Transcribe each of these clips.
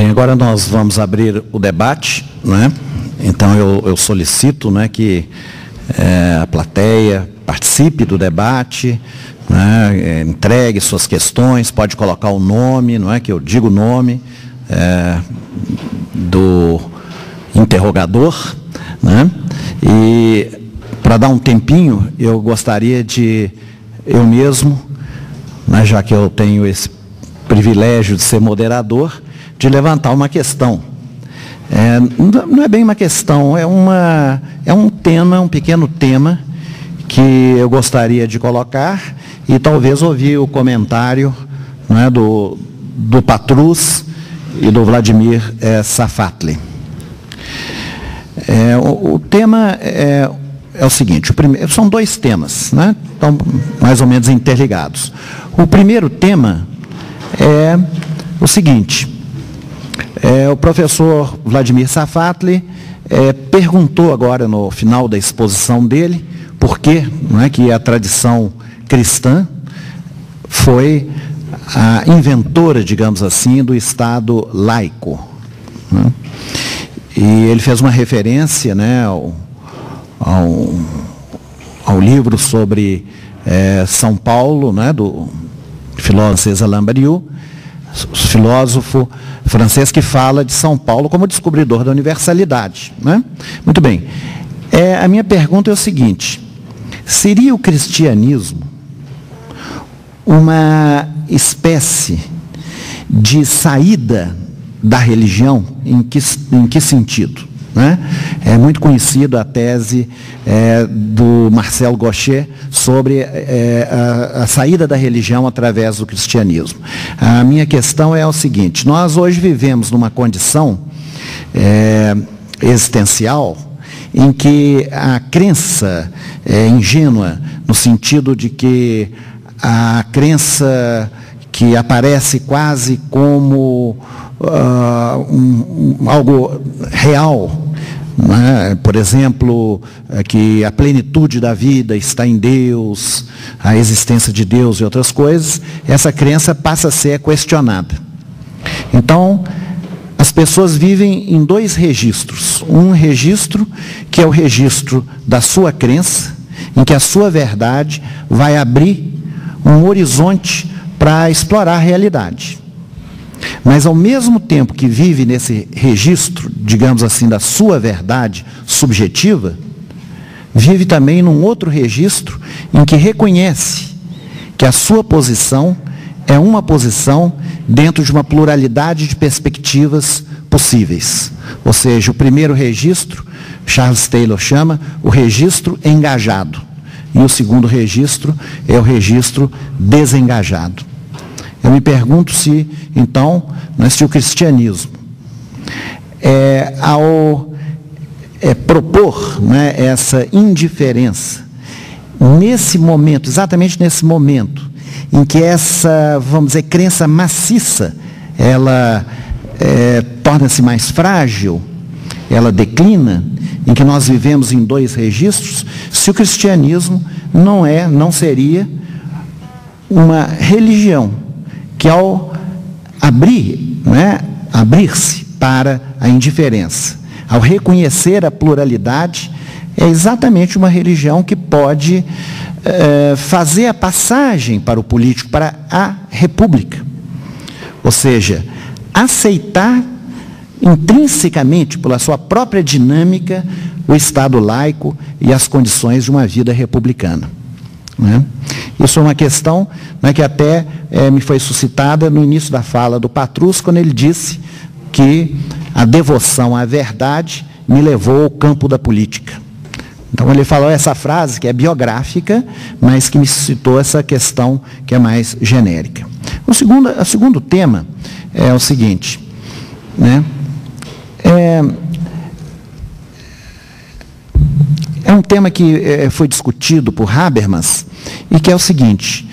Bem, agora nós vamos abrir o debate, né? Então eu solicito, né, que a plateia participe do debate, né, entregue suas questões, pode colocar o nome, não é que eu digo o nome do interrogador, né? E para dar um tempinho, eu gostaria de eu mesmo, né, já que eu tenho esse privilégio de ser moderador, de levantar uma questão. Não é bem uma questão, é um tema, um pequeno tema que eu gostaria de colocar e talvez ouvir o comentário, né, do Patrus e do Vladimir Safatli. O tema é o seguinte, são dois temas, né, estão mais ou menos interligados. O primeiro tema é o seguinte: o professor Vladimir Safatli perguntou agora no final da exposição dele por que, não é, que a tradição cristã foi a inventora, digamos assim, do Estado laico, né? E ele fez uma referência, né, ao livro sobre São Paulo, né, do filósofo Alain Badiou, filósofo francês que fala de São Paulo como descobridor da universalidade, né? Muito bem. A minha pergunta é o seguinte: seria o cristianismo uma espécie de saída da religião? Em que sentido, né? É muito conhecido a tese do Marcel Gauchet sobre a saída da religião através do cristianismo. A minha questão é o seguinte: nós hoje vivemos numa condição existencial em que a crença é ingênua, no sentido de que a crença que aparece quase como algo real, né? Por exemplo, que a plenitude da vida está em Deus, a existência de Deus e outras coisas, essa crença passa a ser questionada. Então, as pessoas vivem em dois registros. Um registro que é o registro da sua crença, em que a sua verdade vai abrir um horizonte para explorar a realidade. Mas, ao mesmo tempo que vive nesse registro, digamos assim, da sua verdade subjetiva, vive também num outro registro em que reconhece que a sua posição é uma posição dentro de uma pluralidade de perspectivas possíveis. Ou seja, o primeiro registro, Charles Taylor chama o registro engajado. E o segundo registro é o registro desengajado. Eu me pergunto se, então, se o cristianismo, ao propor, né, essa indiferença, nesse momento, exatamente nesse momento, em que essa, vamos dizer, crença maciça, ela torna-se mais frágil, ela declina, em que nós vivemos em dois registros, se o cristianismo não seria uma religião que, ao abrir-se para a indiferença, ao reconhecer a pluralidade, é exatamente uma religião que pode fazer a passagem para o político, para a república. Ou seja, aceitar intrinsecamente, pela sua própria dinâmica, o Estado laico e as condições de uma vida republicana, né? Isso é uma questão, né, que até me foi suscitada no início da fala do Patrus, quando ele disse que a devoção à verdade me levou ao campo da política. Então ele falou essa frase que é biográfica, mas que me suscitou essa questão que é mais genérica. O segundo tema é o seguinte, né? É um tema que foi discutido por Habermas e que é o seguinte: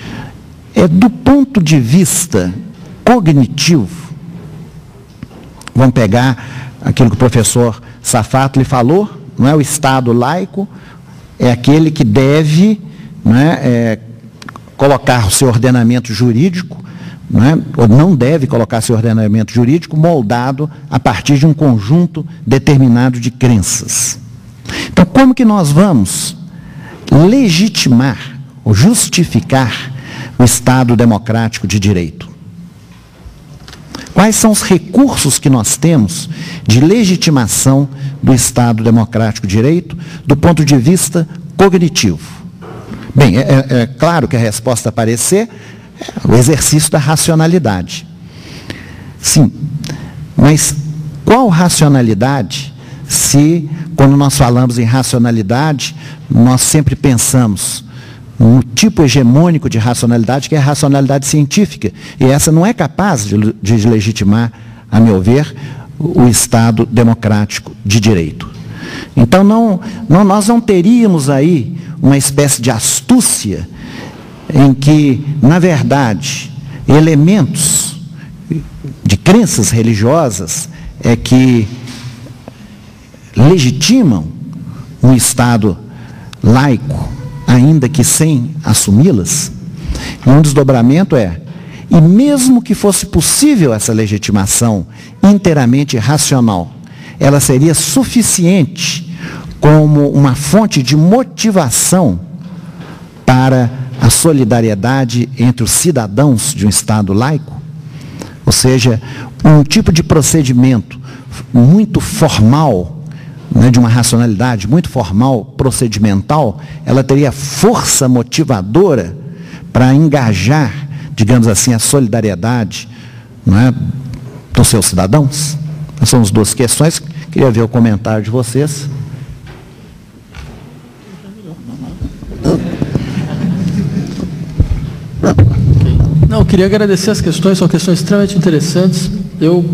do ponto de vista cognitivo, vamos pegar aquilo que o professor Safatli falou, não é? O Estado laico é aquele que deve, não é, colocar o seu ordenamento jurídico ou não deve colocar seu ordenamento jurídico moldado a partir de um conjunto determinado de crenças. Então, como que nós vamos legitimar ou justificar o Estado democrático de direito? Quais são os recursos que nós temos de legitimação do Estado democrático de direito do ponto de vista cognitivo? Bem, é claro que a resposta a aparecer é o exercício da racionalidade. Sim, mas qual racionalidade se, quando nós falamos em racionalidade, nós sempre pensamos no tipo hegemônico de racionalidade, que é a racionalidade científica, e essa não é capaz de legitimar, a meu ver, o Estado democrático de direito. Então, nós não teríamos aí uma espécie de astúcia em que, na verdade, elementos de crenças religiosas é que legitimam um Estado laico, ainda que sem assumi-las. E um desdobramento e mesmo que fosse possível essa legitimação inteiramente racional, ela seria suficiente como uma fonte de motivação para a solidariedade entre os cidadãos de um Estado laico? Ou seja, um tipo de procedimento muito formal, de uma racionalidade muito formal, procedimental, ela teria força motivadora para engajar, digamos assim, a solidariedade, dos seus cidadãos? Essas são as duas questões. Queria ver o comentário de vocês. Não, eu queria agradecer as questões, são questões extremamente interessantes. Eu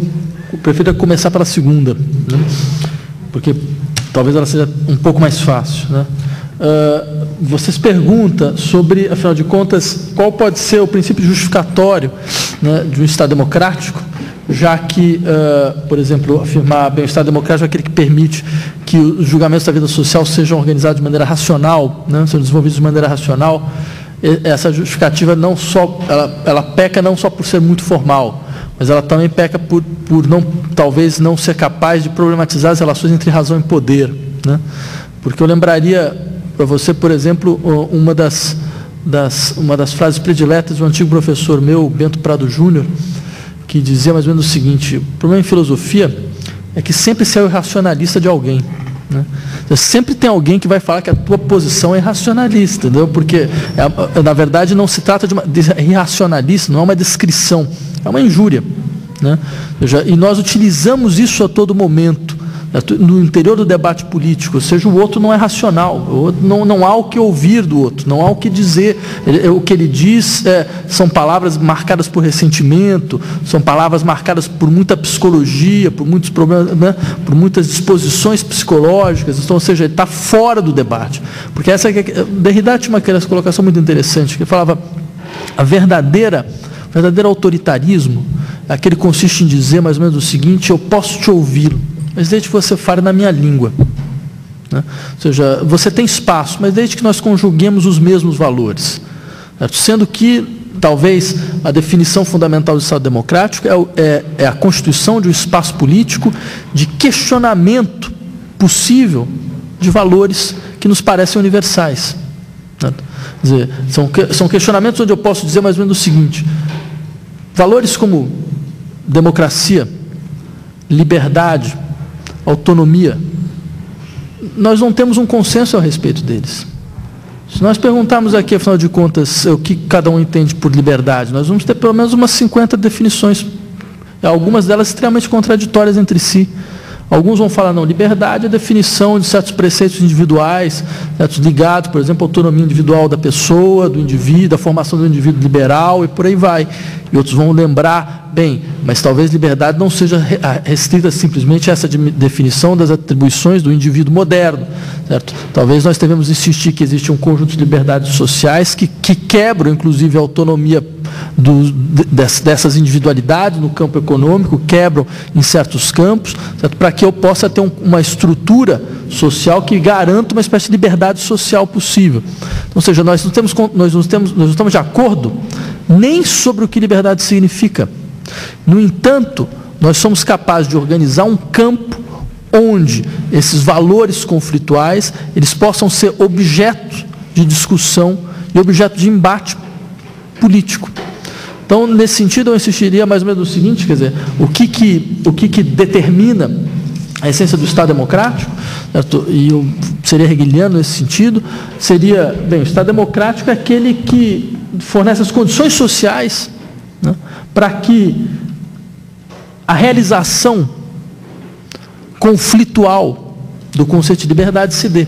prefiro começar pela segunda, porque talvez ela seja um pouco mais fácil. Vocês perguntam sobre, afinal de contas, qual pode ser o princípio justificatório de um Estado democrático, já que, por exemplo, afirmar bem, o Estado democrático é aquele que permite que os julgamentos da vida social sejam organizados de maneira racional, sejam desenvolvidos de maneira racional. Essa justificativa não só, ela peca não só por ser muito formal, mas ela também peca por talvez não ser capaz de problematizar as relações entre razão e poder. Porque eu lembraria para você, por exemplo, uma das frases prediletas de um antigo professor meu, Bento Prado Júnior, que dizia mais ou menos o seguinte: o problema em filosofia é que sempre se é o irracionalista de alguém. Sempre tem alguém que vai falar que a tua posição é irracionalista, entendeu? Porque, na verdade, não se trata de irracionalista, não é uma descrição, é uma injúria. E nós utilizamos isso a todo momento, no interior do debate político, ou seja, o outro não é racional, não há o que ouvir do outro, não há o que dizer, o que ele diz são palavras marcadas por ressentimento, são palavras marcadas por muita psicologia, por muitos problemas, por muitas disposições psicológicas, então, ou seja, ele está fora do debate. Porque Derrida tinha uma colocação muito interessante, que ele falava, o verdadeiro autoritarismo é aquele que consiste em dizer mais ou menos o seguinte: eu posso te ouvi-lo, mas desde que você fale na minha língua. Ou seja, você tem espaço, mas desde que nós conjuguemos os mesmos valores. Sendo que, talvez, a definição fundamental do Estado democrático é a constituição de um espaço político de questionamento possível de valores que nos parecem universais. Quer dizer, são questionamentos onde eu posso dizer mais ou menos o seguinte: valores como democracia, liberdade, autonomia, nós não temos um consenso a respeito deles. Se nós perguntarmos aqui, afinal de contas, o que cada um entende por liberdade, nós vamos ter pelo menos umas 50 definições, algumas delas extremamente contraditórias entre si. Alguns vão falar, não, liberdade é a definição de certos preceitos individuais, certos ligados, por exemplo, à autonomia individual da pessoa, do indivíduo, da formação do indivíduo liberal e por aí vai. E outros vão lembrar, bem, mas talvez liberdade não seja restrita simplesmente a essa definição das atribuições do indivíduo moderno, certo? Talvez nós devemos insistir que existe um conjunto de liberdades sociais que quebram, inclusive, a autonomia dessas individualidades no campo econômico, quebram em certos campos, para que eu possa ter uma estrutura social que garanta uma espécie de liberdade social possível. Ou seja, nós não estamos de acordo nem sobre o que liberdade significa. No entanto, nós somos capazes de organizar um campo onde esses valores conflituais eles possam ser objeto de discussão e objeto de embate político. Então, nesse sentido, eu insistiria mais ou menos no seguinte, quer dizer, o que determina a essência do Estado democrático, certo? E eu seria hegeliano nesse sentido, seria, bem, o Estado democrático é aquele que fornece as condições sociais, né, para que a realização conflitual do conceito de liberdade se dê.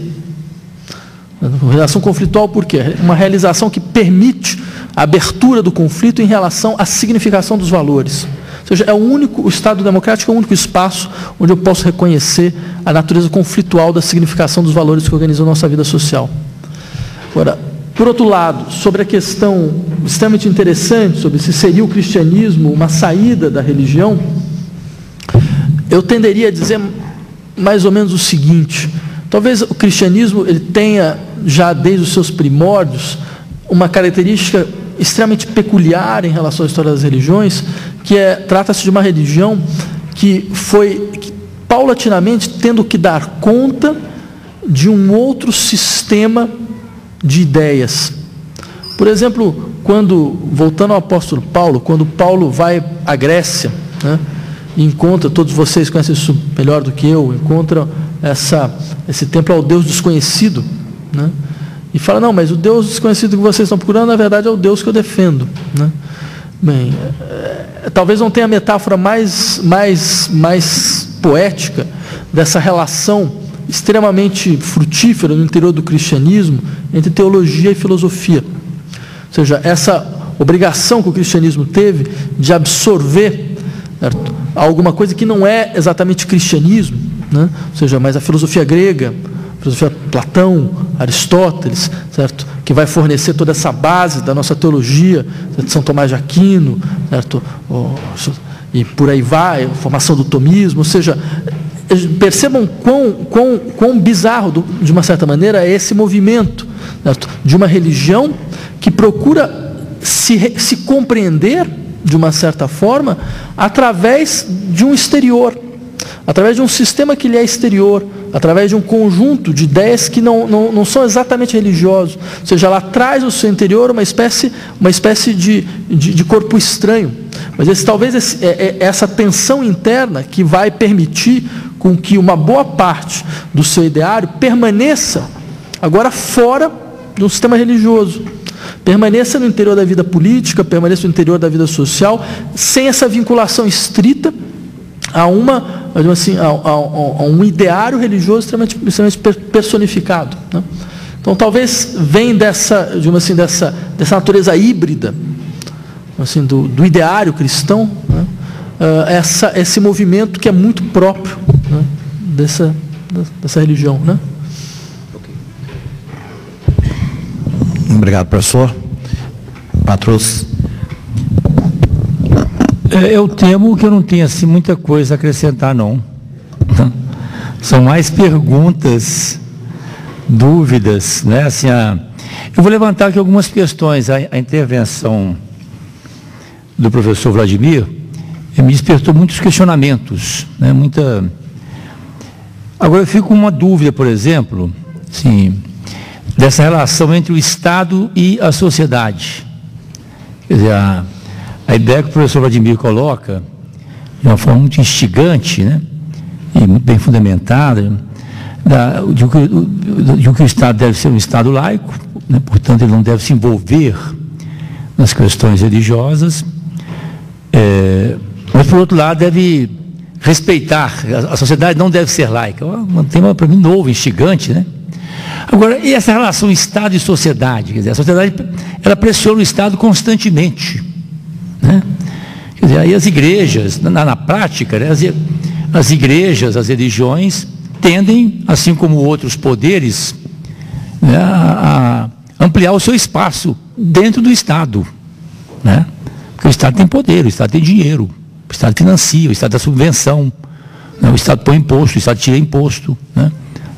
Uma realização conflitual por quê? Uma realização que permite a abertura do conflito em relação à significação dos valores. Ou seja, o Estado democrático é o único espaço onde eu posso reconhecer a natureza conflitual da significação dos valores que organizam a nossa vida social. Agora, por outro lado, sobre a questão extremamente interessante, sobre se seria o cristianismo uma saída da religião, eu tenderia a dizer mais ou menos o seguinte: talvez o cristianismo ele tenha, já desde os seus primórdios, uma característica extremamente peculiar em relação à história das religiões, que trata-se de uma religião que foi paulatinamente tendo que dar conta de um outro sistema de ideias. Por exemplo, voltando ao apóstolo Paulo, quando Paulo vai à Grécia, né, e encontra, todos vocês conhecem isso melhor do que eu, encontram esse templo ao Deus desconhecido, né, e fala, não, mas o Deus desconhecido que vocês estão procurando, na verdade, é o Deus que eu defendo, né? Bem, talvez não tenha a metáfora mais poética dessa relação extremamente frutífera no interior do cristianismo entre teologia e filosofia. Ou seja, essa obrigação que o cristianismo teve de absorver, certo, alguma coisa que não é exatamente cristianismo, né? Ou seja, mas a filosofia grega, a filosofia Platão, Aristóteles, certo, que vai fornecer toda essa base da nossa teologia, certo? São Tomás de Aquino, certo? E por aí vai, a formação do tomismo. Ou seja, percebam quão bizarro, de uma certa maneira, é esse movimento, certo, de uma religião que procura se compreender, de uma certa forma, através de um exterior, através de um sistema que lhe é exterior, através de um conjunto de ideias que não são exatamente religiosos. Ou seja, ela traz ao seu interior uma espécie de corpo estranho. Mas talvez essa tensão interna que vai permitir com que uma boa parte do seu ideário permaneça agora fora do sistema religioso, permaneça no interior da vida política, permaneça no interior da vida social, sem essa vinculação estrita a um ideário religioso extremamente personificado, né? Então, talvez venha dessa natureza híbrida, assim, do ideário cristão, né? Esse movimento que é muito próprio, né, dessa religião, né? Obrigado, professor. Patrus. Eu temo que eu não tenha assim muita coisa a acrescentar, não. São mais perguntas, dúvidas, né? Assim, eu vou levantar aqui algumas questões. A intervenção do professor Vladimir me despertou muitos questionamentos, né? Agora eu fico com uma dúvida, por exemplo, assim, dessa relação entre o Estado e a sociedade. Quer dizer, a ideia que o professor Vladimir coloca, de uma forma muito instigante, né, e muito bem fundamentada, de que o Estado deve ser um Estado laico, né, portanto, ele não deve se envolver nas questões religiosas, mas, por outro lado, deve respeitar, a sociedade não deve ser laica. É um tema, para mim, novo, instigante, né? Agora, e essa relação Estado e sociedade? Quer dizer, a sociedade, ela pressiona o Estado constantemente, né? Quer dizer, aí as igrejas, na prática, né, as igrejas, as religiões, tendem, assim como outros poderes, né, a ampliar o seu espaço dentro do Estado, né? Porque o Estado tem poder, o Estado tem dinheiro, o Estado financia, o Estado dá subvenção, né? O Estado põe imposto, o Estado tira imposto, né?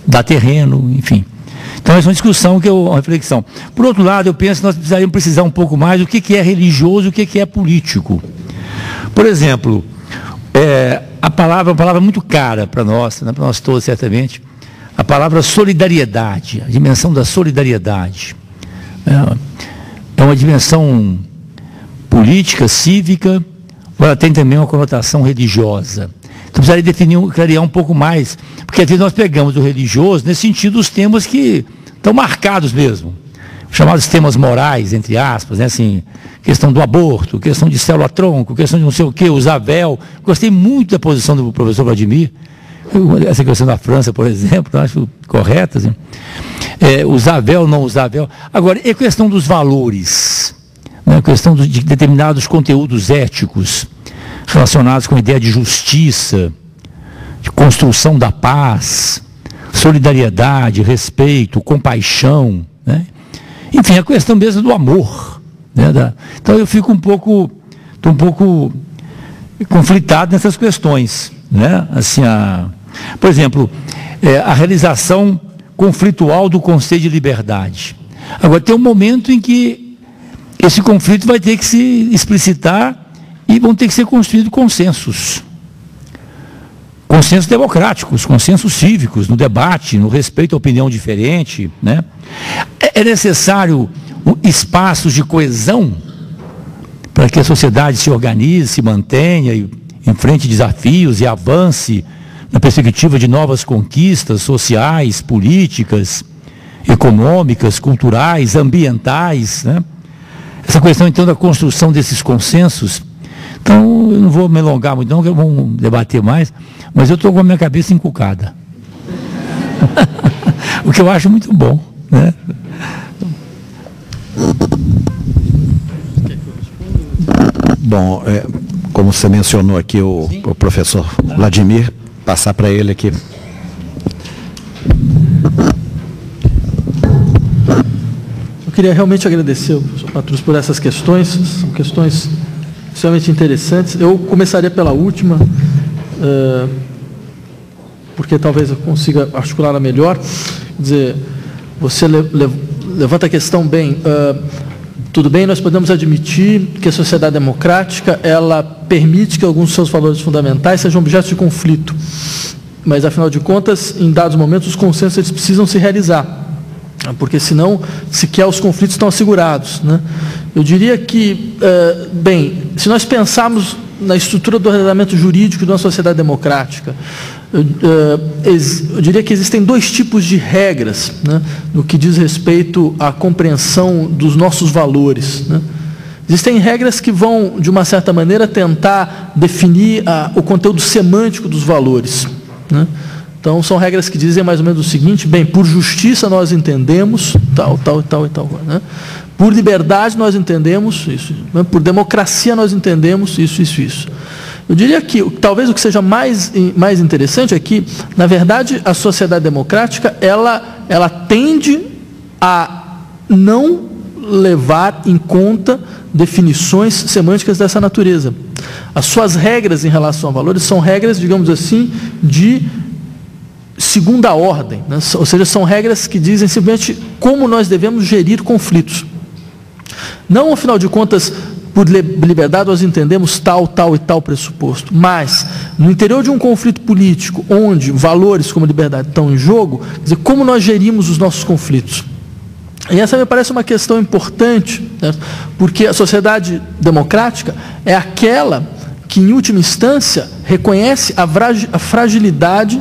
Dá terreno, enfim. Então, essa é uma discussão, uma reflexão. Por outro lado, eu penso que nós precisaríamos precisar um pouco mais do que é religioso e o que é político. Por exemplo, a palavra é uma palavra muito cara para nós, né, para nós todos, certamente, a palavra solidariedade, a dimensão da solidariedade. É uma dimensão política, cívica, ela tem também uma conotação religiosa. Então, precisaria clarear um pouco mais, porque às vezes nós pegamos o religioso nesse sentido os temas que estão marcados mesmo, chamados temas morais, entre aspas, né, assim, questão do aborto, questão de célula-tronco, questão de não sei o quê, usar véu. Gostei muito da posição do professor Vladimir, essa questão da França, por exemplo, eu acho correta, assim. Usar véu, não usar véu. Agora, é questão dos valores, né, questão de determinados conteúdos éticos, relacionados com a ideia de justiça, de construção da paz, solidariedade, respeito, compaixão, né? Enfim, a questão mesmo do amor, né? Então eu fico estou um pouco conflitado nessas questões, né? Assim, por exemplo, a realização conflitual do conceito de liberdade. Agora, tem um momento em que esse conflito vai ter que se explicitar e vão ter que ser construídos consensos democráticos, consensos cívicos, no debate, no respeito à opinião diferente, né? É necessário espaços de coesão para que a sociedade se organize, se mantenha e enfrente desafios e avance na perspectiva de novas conquistas sociais, políticas, econômicas, culturais, ambientais, né? Essa questão, então, da construção desses consensos. Então, eu não vou me alongar muito, não, que vamos debater mais, mas eu estou com a minha cabeça encucada. O que eu acho muito bom, né? Bom, como você mencionou aqui o professor Vladimir, passar para ele aqui. Eu queria realmente agradecer ao professor Patrus por essas questões, são questões extremamente interessantes. Eu começaria pela última, porque talvez eu consiga articulá-la melhor. Quer dizer, você levanta a questão bem. Tudo bem, nós podemos admitir que a sociedade democrática, ela permite que alguns dos seus valores fundamentais sejam objetos de conflito. Mas, afinal de contas, em dados momentos, os consensos eles precisam se realizar. Porque, senão, sequer os conflitos estão assegurados, né? Eu diria que, se nós pensarmos na estrutura do ordenamento jurídico de uma sociedade democrática, eu diria que existem dois tipos de regras, né, no que diz respeito à compreensão dos nossos valores, né? Existem regras que vão, de uma certa maneira, tentar definir o conteúdo semântico dos valores, né? Então, são regras que dizem mais ou menos o seguinte: bem, por justiça nós entendemos tal, né? Por liberdade nós entendemos isso, né? Por democracia nós entendemos isso. Eu diria que talvez o que seja mais interessante é que, na verdade, a sociedade democrática, ela tende a não levar em conta definições semânticas dessa natureza. As suas regras em relação a valores são regras, digamos assim, de segunda ordem, né? Ou seja, são regras que dizem simplesmente como nós devemos gerir conflitos. Não, afinal de contas, por liberdade nós entendemos tal e tal pressuposto, mas no interior de um conflito político, onde valores como liberdade estão em jogo, quer dizer, como nós gerimos os nossos conflitos. E essa me parece uma questão importante, né? Porque a sociedade democrática é aquela que, em última instância, reconhece a fragilidade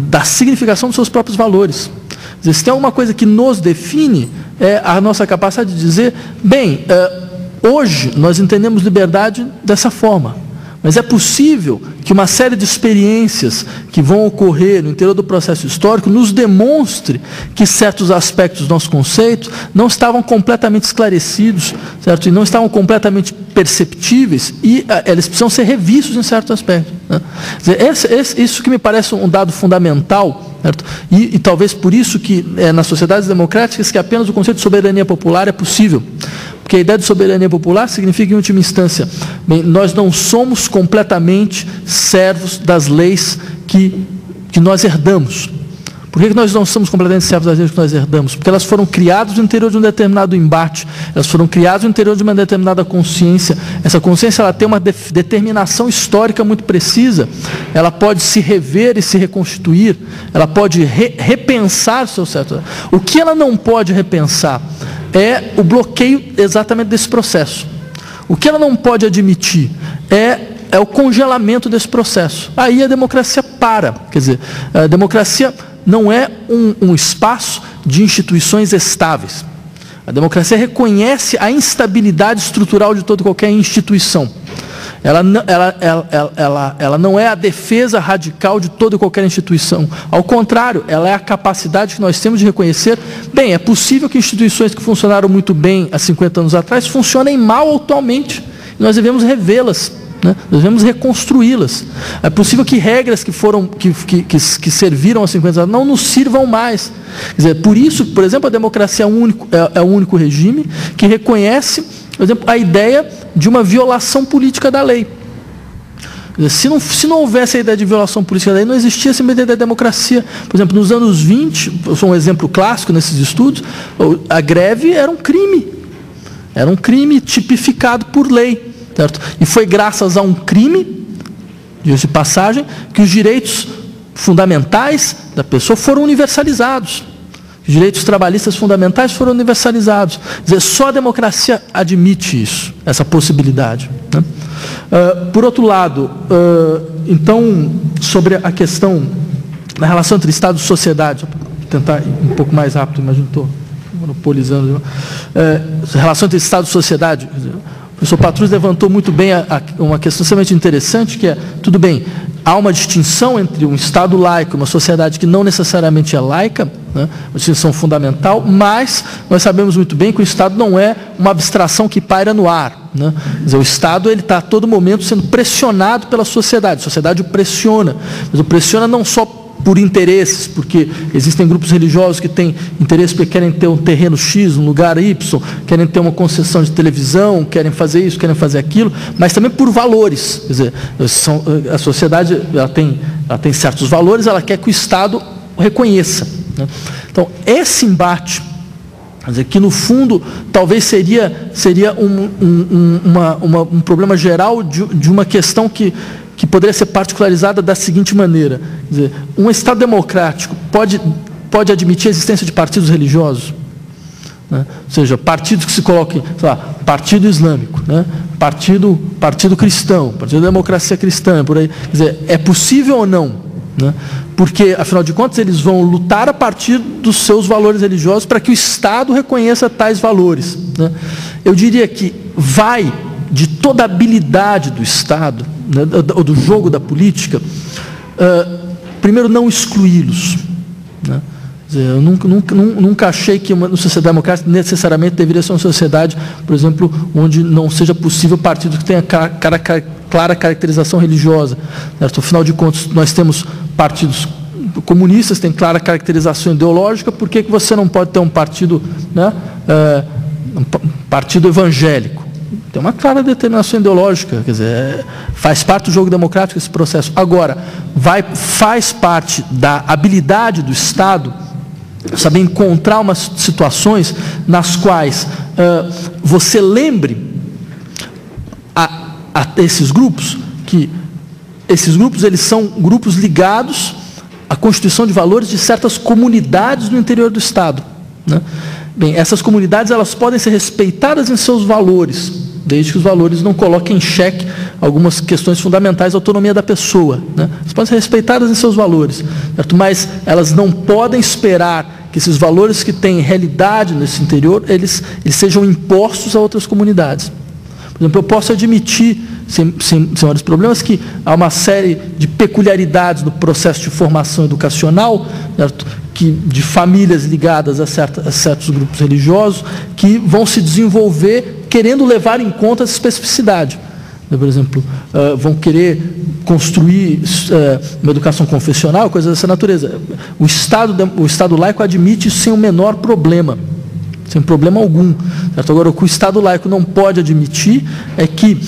da significação dos seus próprios valores. Quer dizer, se tem alguma coisa que nos define, é a nossa capacidade de dizer, bem, hoje nós entendemos liberdade dessa forma, mas é possível que uma série de experiências que vão ocorrer no interior do processo histórico nos demonstre que certos aspectos dos nossos conceitos não estavam completamente esclarecidos, certo? E não estavam completamente perceptíveis, e eles precisam ser revistos em certos aspectos, né? Quer dizer, isso que me parece um dado fundamental, certo? E talvez por isso que nas sociedades democráticas que apenas o conceito de soberania popular é possível. Porque a ideia de soberania popular significa, em última instância, bem, nós não somos completamente servos das leis que nós herdamos. Por que nós não somos completamente servos das leis que nós herdamos? Porque elas foram criadas no interior de um determinado embate, elas foram criadas no interior de uma determinada consciência. Essa consciência ela tem uma determinação histórica muito precisa, ela pode se rever e se reconstituir, ela pode repensar o seu certo. O que ela não pode repensar é o bloqueio exatamente desse processo. O que ela não pode admitir é o congelamento desse processo. Aí a democracia para. Quer dizer, a democracia não é um espaço de instituições estáveis. A democracia reconhece a instabilidade estrutural de toda qualquer instituição. Ela não é a defesa radical de toda e qualquer instituição. Ao contrário, ela é a capacidade que nós temos de reconhecer, bem, é possível que instituições que funcionaram muito bem há 50 anos atrás funcionem mal atualmente. E nós devemos revê-las, né? Nós devemos reconstruí-las. É possível que regras que serviram há 50 anos não nos sirvam mais. Quer dizer, por isso, por exemplo, a democracia é o único regime que reconhece, por exemplo, a ideia de uma violação política da lei. Se não houvesse a ideia de violação política da lei, não existia essa ideia da democracia. Por exemplo, nos anos 20, eu sou um exemplo clássico nesses estudos, a greve era um crime. Era um crime tipificado por lei. Certo? E foi graças a um crime, de passagem, que os direitos fundamentais da pessoa foram universalizados. Os direitos trabalhistas fundamentais foram universalizados. Quer dizer, só a democracia admite isso, essa possibilidade. Né? Por outro lado, então, sobre a questão da relação entre Estado e sociedade, vou tentar ir um pouco mais rápido, mas não estou monopolizando. A relação entre Estado e sociedade, o professor Patrus levantou muito bem uma questão extremamente interessante, que é, tudo bem, há uma distinção entre um Estado laico e uma sociedade que não necessariamente é laica, né, uma distinção fundamental, mas nós sabemos muito bem que o Estado não é uma abstração que paira no ar. Né? Quer dizer, o Estado está a todo momento sendo pressionado pela sociedade, a sociedade o pressiona, mas o pressiona não só por interesses, porque existem grupos religiosos que têm interesse porque querem ter um terreno X, um lugar Y, querem ter uma concessão de televisão, querem fazer isso, querem fazer aquilo, mas também por valores. Quer dizer, a sociedade ela tem certos valores, ela quer que o Estado o reconheça. Né? Então, esse embate, quer dizer, que no fundo talvez seria um problema geral de uma questão que poderia ser particularizada da seguinte maneira. Quer dizer, um Estado democrático pode admitir a existência de partidos religiosos? Né? Ou seja, partidos que se coloquem, sei lá, Partido Islâmico, né? partido Cristão, Partido da Democracia Cristã, por aí. Quer dizer, é possível ou não? Né? Porque, afinal de contas, eles vão lutar a partir dos seus valores religiosos para que o Estado reconheça tais valores. Né? Eu diria que vai de toda a habilidade do Estado, né, ou do jogo da política, primeiro, não excluí-los. Né? Eu nunca achei que uma sociedade democrática necessariamente deveria ser uma sociedade, por exemplo, onde não seja possível partidos que tenham clara caracterização religiosa. Certo? Afinal de contas, nós temos partidos comunistas, têm clara caracterização ideológica, por que você não pode ter um partido, né, um partido evangélico? Tem uma clara determinação ideológica, quer dizer, faz parte do jogo democrático esse processo. Agora, faz parte da habilidade do Estado saber encontrar umas situações nas quais você lembre a esses grupos que esses grupos eles são grupos ligados à constituição de valores de certas comunidades no interior do Estado. Né? Bem, essas comunidades elas podem ser respeitadas em seus valores, desde que os valores não coloquem em xeque algumas questões fundamentais da autonomia da pessoa. Né? Elas podem ser respeitadas em seus valores, certo? Mas elas não podem esperar que esses valores que têm realidade nesse interior, eles sejam impostos a outras comunidades. Por exemplo, eu posso admitir, sem maiores problemas, que há uma série de peculiaridades no processo de formação educacional, certo? De famílias ligadas a certos grupos religiosos, que vão se desenvolver querendo levar em conta essa especificidade. Por exemplo, vão querer construir uma educação confessional, coisas dessa natureza. O Estado laico admite isso sem o menor problema, sem problema algum. Certo? Agora, o que o Estado laico não pode admitir é que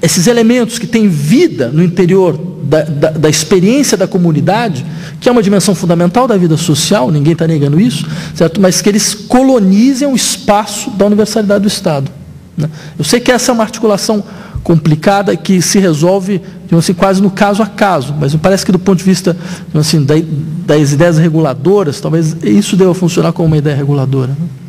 esses elementos que têm vida no interior da experiência da comunidade, que é uma dimensão fundamental da vida social, ninguém está negando isso, certo? Mas que eles colonizem o espaço da universalidade do Estado, né? Eu sei que essa é uma articulação complicada que se resolve, assim, quase no caso a caso, mas me parece que do ponto de vista, assim, das ideias reguladoras, talvez isso deva funcionar como uma ideia reguladora, né?